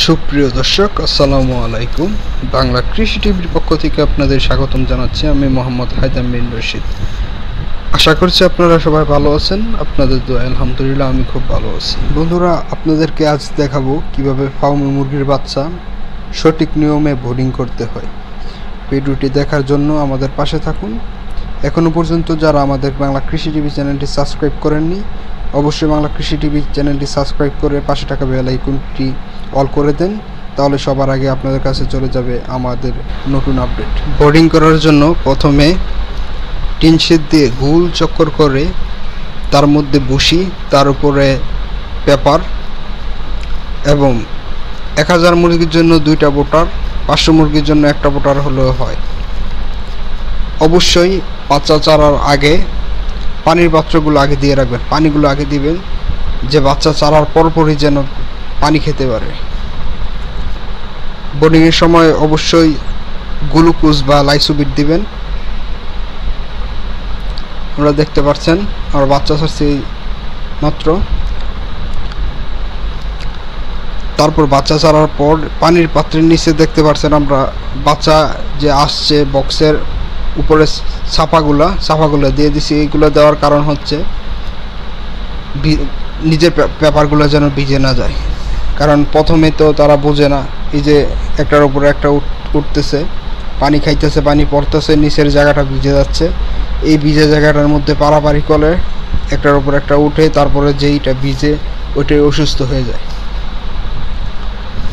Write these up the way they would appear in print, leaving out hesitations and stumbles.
সুপ্রিয় দর্শক, আসসালামু আলাইকুম। বাংলা কৃষি টিভির পক্ষ থেকে আপনাদের স্বাগতম জানাচ্ছি। আমি মোহাম্মদ হায়দাম বিন রশিদ। আশা করছি আপনারা সবাই ভালো আছেন। আপনাদের দোয়া আলহামদুলিল্লাহ আমি খুব ভালো আছি। বন্ধুরা, আপনাদেরকে আজ দেখাবো কিভাবে ফার্মে মুরগির বাচ্চা সঠিক নিয়মে বোর্ডিং করতে হয়। ভিডিওটি দেখার জন্য আমাদের পাশে থাকুন। এখনও পর্যন্ত যারা আমাদের বাংলা কৃষি টিভি চ্যানেলটি সাবস্ক্রাইব করেননি, অবশ্যই বাংলা কৃষি টিভি চ্যানেলটি সাবস্ক্রাইব করে পাশে থাকা বেল আইকনটি অল করে দেন, তাহলে সবার আগে আপনাদের কাছে চলে যাবে আমাদের নতুন আপডেট। বোর্ডিং করার জন্য প্রথমে টিন শেড দিয়ে গোল চক্কর করে তার মধ্যে বসি, তার উপরে পেপার এবং 1000 মুরগির জন্য 2টা বোটার, 500 মুরগির জন্য 1টা বোটার হলেও হয়। অবশ্যই বাচ্চা চারার আগে পানির পাত্রগুলো আগে দিয়ে রাখবেন। পানিগুলো আগে দিবেন যে বাচ্চা চারার পরপরই যেন পানি খেতে পারে। বোর্ডিংয়ের সময় অবশ্যই গ্লুকোজ বা লাইসোবিট দিবেন। আপনারা দেখতে পাচ্ছেন আমার বাচ্চা ছাড়ছি মাত্র। তারপর বাচ্চা ছাড়ার পর পানির পাত্রের নিচে দেখতে পাচ্ছেন আমরা বাচ্চা যে আসছে বক্সের উপরে ছাপাগুলো দিয়ে দিছি। এইগুলো দেওয়ার কারণ হচ্ছে নিজের পেপারগুলো যেন ভিজে না যায়, কারণ প্রথমে তো তারা বোঝে না। এই যে একটার উপরে একটা উঠতেছে, পানি খাইতেছে, পানি পড়তেছে, নিচের জায়গাটা ভিজে যাচ্ছে। এই ভিজে জায়গাটার মধ্যে পারাপারি করে একটার উপর একটা উঠে, তারপরে যেইটা ভিজে ওইটাই অসুস্থ হয়ে যায়।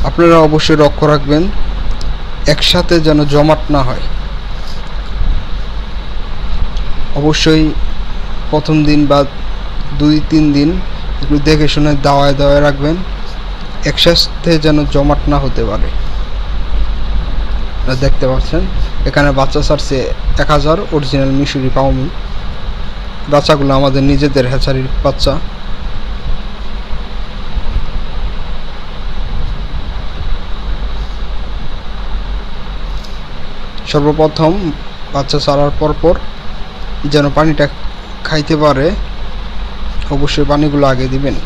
আপনারা অবশ্যই লক্ষ্য রাখবেন একসাথে যেন জমাট না হয়। অবশ্যই প্রথম দিন বা 2-3 দিন একটু দেখে শুনে দাওয়ায় রাখবেন, একসাথে যেন জমাট না হতে পারে। দেখতে পাচ্ছেন এখানে বাচ্চা ছাড়ছে 1000 অরিজিনাল মিশরি পাউমি। বাচ্চাগুলো আমাদের নিজেদের হ্যাচারির বাচ্চা। সর্বপ্রথম বাচ্চা ছাড়ার পর যেন পানিটা খাইতে পারে, অবশ্যই পানিগুলো আগে দিবেন।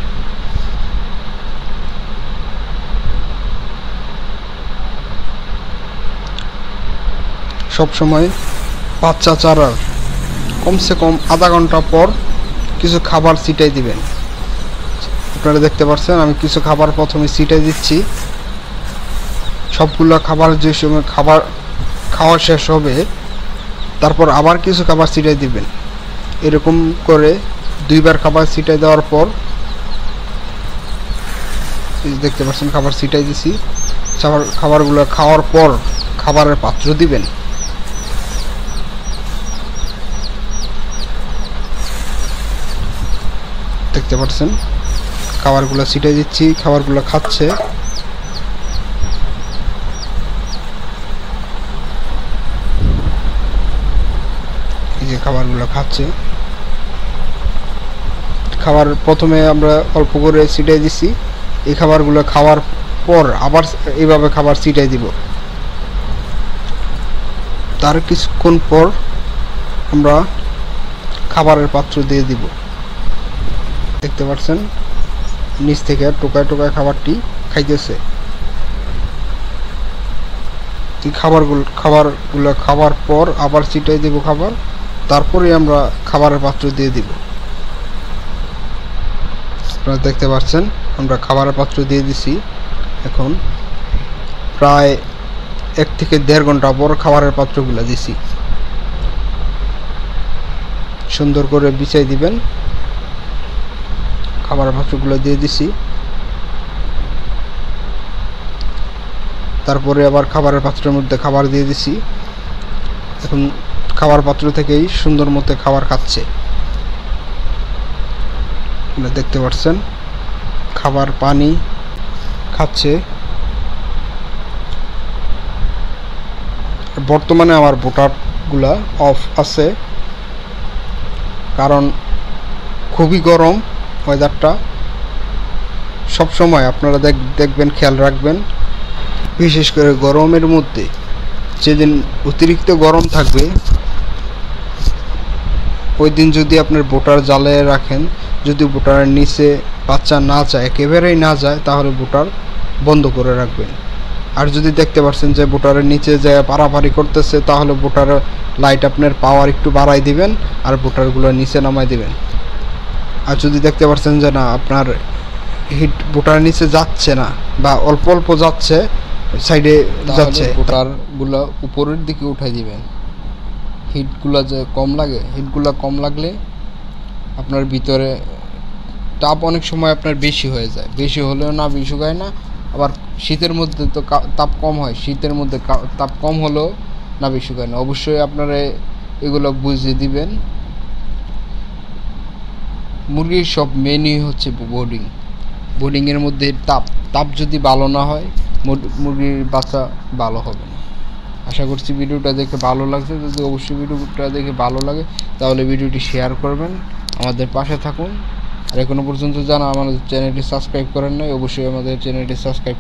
সবসময় বাচ্চা চারার কমসে কম আধা ঘন্টা পর কিছু খাবার ছিটাই দিবেন। আপনারা দেখতে পাচ্ছেন আমি কিছু খাবার প্রথমে ছিটাই দিচ্ছি। সবগুলো খাবার যে সময় খাওয়া শেষ হবে তারপর আবার কিছু খাবার ছিটাই দিবেন। এরকম করে 2বার খাবার ছিটাই দেওয়ার পর দেখতে পাচ্ছেন খাবার ছিটাই দিছি। খাবারগুলো খাওয়ার পর খাবারের পাত্র দিবেন। দেখতে পাচ্ছেন খাবারগুলো ছিটাই দিচ্ছি, খাবারগুলো খাচ্ছে। এই যে খাবারগুলো খাচ্ছে। খাবার প্রথমে আমরা অল্প করে ছিটাই দিছি, এই খাবারগুলো খাওয়ার পর আবার এইভাবে খাবার ছিটাই দিব। তার কিছুক্ষণ পর আমরা খাবারের পাত্র দিয়ে দিব। দেখতে পাচ্ছেন নিচ থেকে টোকায় খাবারটি খাইতেছে। এই খাবারগুলো খাওয়ার পর আবার ছিটাই দেব খাবার, তারপরে আমরা খাবারের পাত্র দিয়ে দিব। আপনারা দেখতে পাচ্ছেন আমরা খাবারের পাত্র দিয়ে দিছি। এখন প্রায় 1 থেকে 1.5 ঘন্টা পর খাবারের পাত্রগুলো দিছি। সুন্দর করে বিছাই দিবেন। খাবারের পাত্রগুলো দিয়ে দিছি, তারপরে আবার খাবারের পাত্রের মধ্যে খাবার দিয়ে দিছি। এখন খাবার পাত্র থেকেই সুন্দর মতো খাবার খাচ্ছে। দেখতে পাচ্ছেন খাবার পানি খাচ্ছে। বর্তমানে আমার বোটারগুলা অফ আছে, কারণ খুবই গরম ওয়েদারটা। সবসময় আপনারা দেখবেন, খেয়াল রাখবেন, বিশেষ করে গরমের মধ্যে যেদিন অতিরিক্ত গরম থাকবে ওই দিন যদি আপনার বোটার জ্বালিয়ে রাখেন, যদি বোটারের নিচে বাচ্চা না যায়, একেবারেই না যায়, তাহলে বোটার বন্ধ করে রাখবেন। আর যদি দেখতে পাচ্ছেন যে বুটারের নিচে যে পারাপারি করতেছে, তাহলে বুটার লাইট আপনার পাওয়ার একটু বাড়াই দিবেন আর বুটারগুলো নিচে নামাই দিবেন। আর যদি দেখতে পাচ্ছেন যে না আপনার হিট বুটার নিচে যাচ্ছে না বা অল্প অল্প যাচ্ছে, সাইডে যাচ্ছে, বুটারগুলো উপরের দিকে উঠাই দিবেন। হিটগুলো যে কম লাগে, হিটগুলো কম লাগলে আপনার ভিতরে তাপ অনেক সময় আপনার বেশি হয়ে যায়, বেশি হলেও নাভি শুকায় না। আবার শীতের মধ্যে তো তাপ কম হয়, শীতের মধ্যে তাপ কম হলেও নাভি শুকায় না। অবশ্যই আপনারা এগুলো বুঝিয়ে দিবেন। মুরগির সব মেনই হচ্ছে বোর্ডিংয়ের মধ্যে তাপ যদি ভালো না হয়, মুরগির বাচ্চা ভালো হবে না। আশা করছি ভিডিওটা দেখে ভালো লাগছে। যদি অবশ্যই ভিডিওটা দেখে ভালো লাগে তাহলে ভিডিওটি শেয়ার করবেন, আমাদের পাশে থাকুন। আর এখনো পর্যন্ত যারা আমাদের চ্যানেলটি সাবস্ক্রাইব করেন নাই, অবশ্যই আমাদের চ্যানেলটি সাবস্ক্রাইব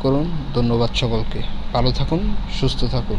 করুন। ধন্যবাদ সকলকে। ভালো থাকুন, সুস্থ থাকুন।